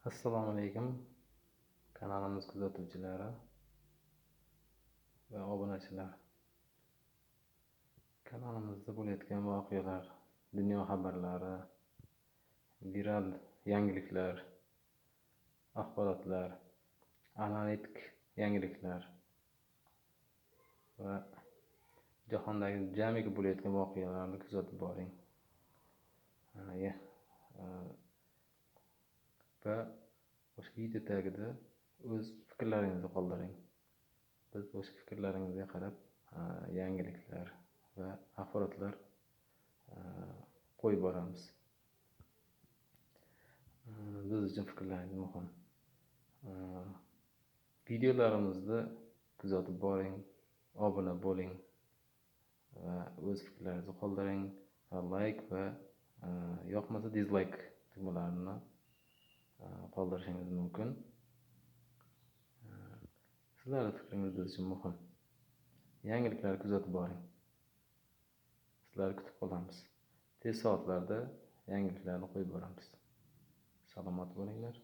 Assalomu alaykum kanalimiz kuzatuvchilari va obunachilar. Kanalimizda bo'layotgan voqealar, dunyo xabarlari, viral yangiliklar, axborotlar, analitik yangiliklar va jahondagi jamiki bo'layotgan voqealarni kuzatib boring. Va o'sha video tagida o'z fikrlaringizni qoldiring. Biz o'sha fikrlaringizga qarab yangiliklar va axborotlar qo'yib boramiz. Biz uchun fikrlaringiz muhim. Videolarimizni kuzatib boring, obuna bo'ling va o'z fikrlaringizni qoldiring. Like va yoqmasa dislike tugmalarini qoldirishingiz mumkin. Sizlarning fikringiz biz uchun muhim. Yangiliklarni kuzatib boring. Sizlarni kutib qolamiz. Tez soatlarda yangiliklarni qo'yib boramiz. Salomat bo'linglar.